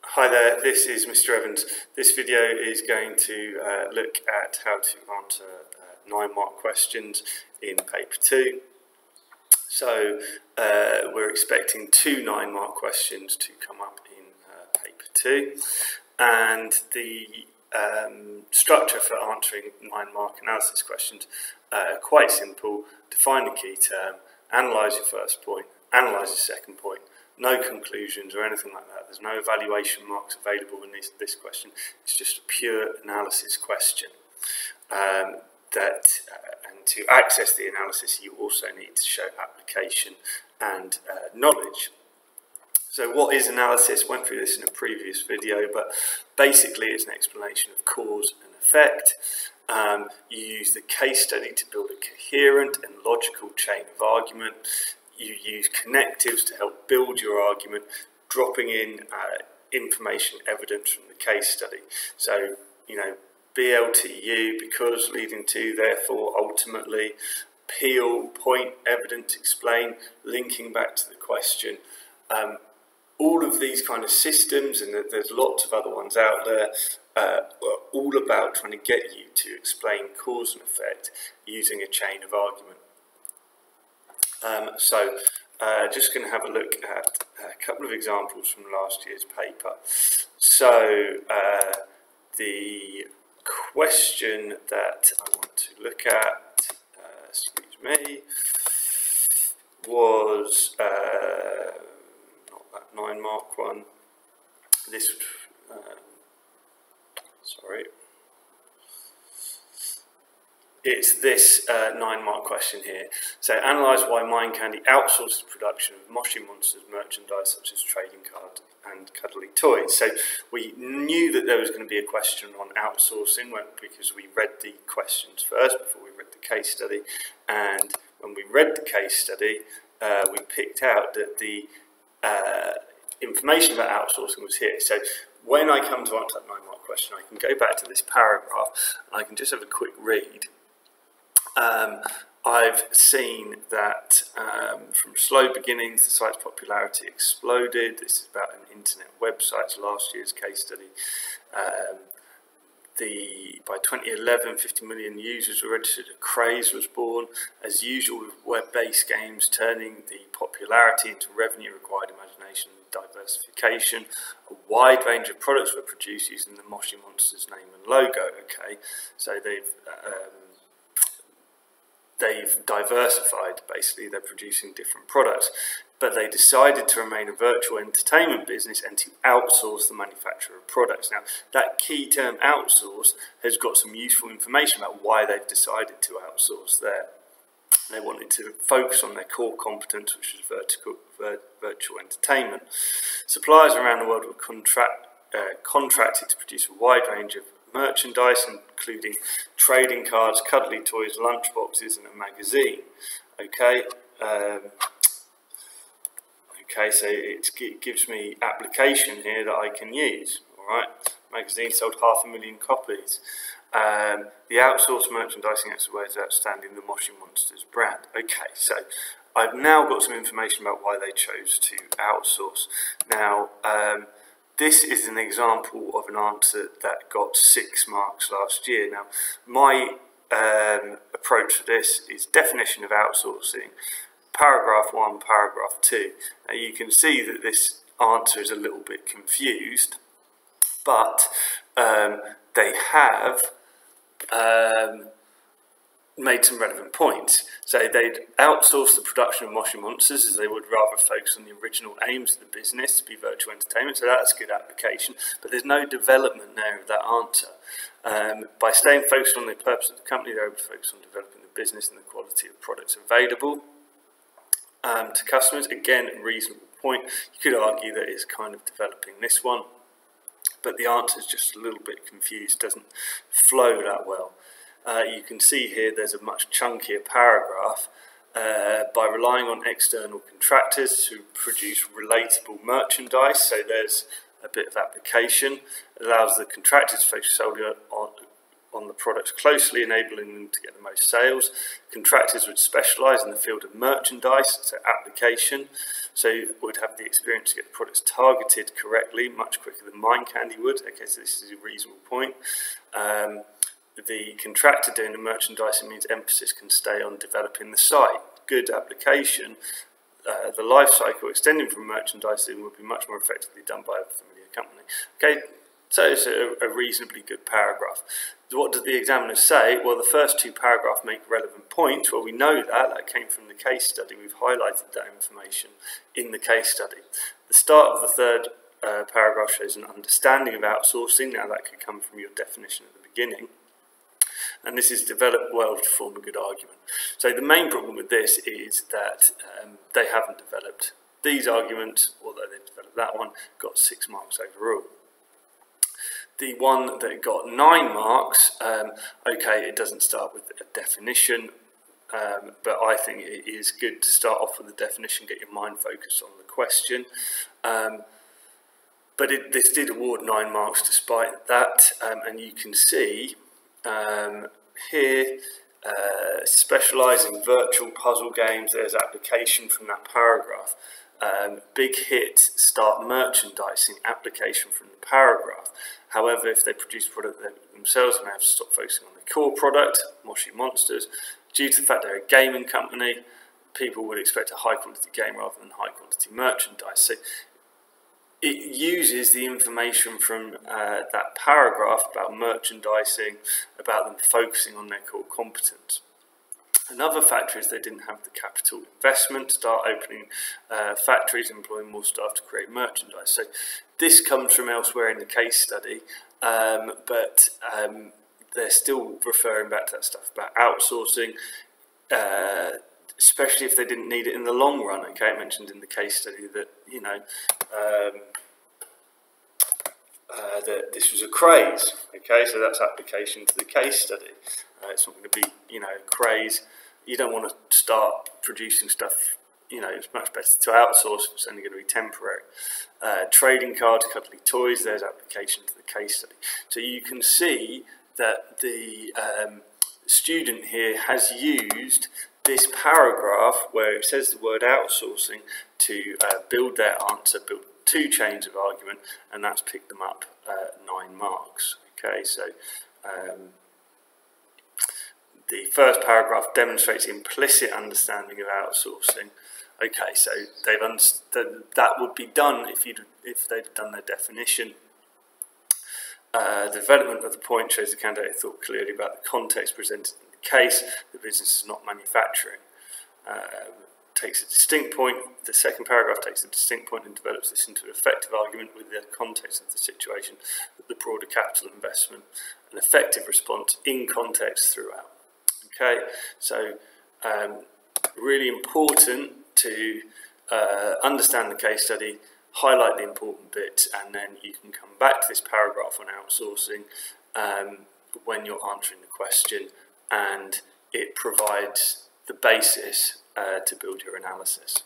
Hi there, this is Mr. Evans. This video is going to look at how to answer 9-mark questions in paper 2. So we're expecting 2 9-mark questions to come up in paper 2, and the structure for answering 9-mark analysis questions quite simple. Define the key term, analyse your first point, analyse your second point. No conclusions or anything like that. There's no evaluation marks available in this question. It's just a pure analysis question. And to access the analysis, you also need to show application and knowledge. So what is analysis? Went through this in a previous video, but basically it's an explanation of cause and effect. You use the case study to build a coherent and logical chain of argument. You use connectives to help build your argument, dropping in information evidence from the case study. So, BLTU, because, leading to, therefore, ultimately, peel, point, evidence, explain, linking back to the question. All of these kind of systems, and there's lots of other ones out there, are all about trying to get you to explain cause and effect using a chain of argument. Just going to have a look at a couple of examples from last year's paper. So the question that I want to look at, was not that 9-mark one. This would, sorry. It's this 9-mark question here. So, analyse why Mindcandy outsources production of Moshi Monsters merchandise such as trading cards and cuddly toys. So, we knew that there was going to be a question on outsourcing because we read the questions first before we read the case study. And when we read the case study, we picked out that the information about outsourcing was here. So, when I come to answer that 9-mark question, I can go back to this paragraph and I can just have a quick read. I've seen that from slow beginnings, the site's popularity exploded. This is about an internet website, last year's case study. By 2011, 50 million users were registered. A craze was born. As usual with web-based games, turning the popularity into revenue required imagination and diversification. A wide range of products were produced using the Moshi Monsters name and logo. Okay, so they've diversified, basically. They're producing different products, but they decided to remain a virtual entertainment business and to outsource the manufacture of products. Now, that key term outsource has got some useful information about why they've decided to outsource there. They wanted to focus on their core competence, which is virtual entertainment. Suppliers around the world were contracted to produce a wide range of merchandise, including trading cards, cuddly toys, lunchboxes, and a magazine. Okay, so it gives me application here that I can use. All right, magazine sold 500,000 copies. The outsourced merchandising expertise is outstanding. The Moshi Monsters brand. Okay, so I've now got some information about why they chose to outsource. Now, this is an example of an answer that got 6 marks last year. Now, my approach to this is definition of outsourcing, paragraph 1, paragraph 2. Now, you can see that this answer is a little bit confused, but they have made some relevant points. So they'd outsource the production of Moshi Monsters as they would rather focus on the original aims of the business to be virtual entertainment, so that's a good application, but there's no development there of that answer. By staying focused on the purpose of the company, they're able to focus on developing the business and the quality of products available to customers. Again, a reasonable point. You could argue that it's kind of developing this one, but the answer is just a little bit confused, doesn't flow that well. You can see here there's a much chunkier paragraph. By relying on external contractors to produce relatable merchandise, so there's a bit of application. It allows the contractors to focus solely on the products closely, enabling them to get the most sales. Contractors would specialise in the field of merchandise, so application, so would have the experience to get the products targeted correctly, much quicker than Mindcandy would. Okay, so this is a reasonable point. The contractor doing the merchandising means emphasis can stay on developing the site. Good application. The life cycle extending from merchandising would be much more effectively done by a familiar company. Okay, so it's a reasonably good paragraph. What did the examiner say? Well, the first two paragraphs make relevant points. Well, we know that came from the case study. We've highlighted that information in the case study. The start of the third paragraph shows an understanding of outsourcing. Now, that could come from your definition at the beginning. And this is developed well to form a good argument. So the main problem with this is that they haven't developed these arguments, although they've developed that one, got 6 marks overall. The one that got 9 marks, okay, it doesn't start with a definition, but I think it is good to start off with a definition, get your mind focused on the question. But this did award 9 marks despite that, and you can see here, specialise in virtual puzzle games. There's application from that paragraph. Big hit, start merchandising, application from the paragraph. However, if they produce product themselves, they may have to stop focusing on the core product, Moshi Monsters. Due to the fact they're a gaming company, people would expect a high quality game rather than high quality merchandise. So it uses the information from that paragraph about merchandising, about them focusing on their core competence. Another factor is they didn't have the capital investment to start opening factories, employing more staff to create merchandise. So this comes from elsewhere in the case study, but they're still referring back to that stuff about outsourcing, especially if they didn't need it in the long run. Okay, it mentioned in the case study that, you know, that this was a craze. Okay, so that's application to the case study. It's not going to be, you know, a craze. You don't want to start producing stuff, you know, it's much better to outsource if it's only going to be temporary. Trading cards, cuddly toys, there's application to the case study. So you can see that the student here has used this paragraph where it says the word outsourcing to build their answer, build 2 chains of argument, and that's picked them up 9 marks. Okay, so the first paragraph demonstrates implicit understanding of outsourcing. Okay, so they've understood that would be done if they'd done their definition. The development of the point shows the candidate thought clearly about the context presented in the case. The business is not manufacturing. Takes a distinct point. The second paragraph takes a distinct point and develops this into an effective argument with the context of the situation, with the broader capital investment, an effective response in context throughout. Okay, so really important to understand the case study, highlight the important bits, and then you can come back to this paragraph on outsourcing when you're answering the question, and it provides the basis to build your analysis.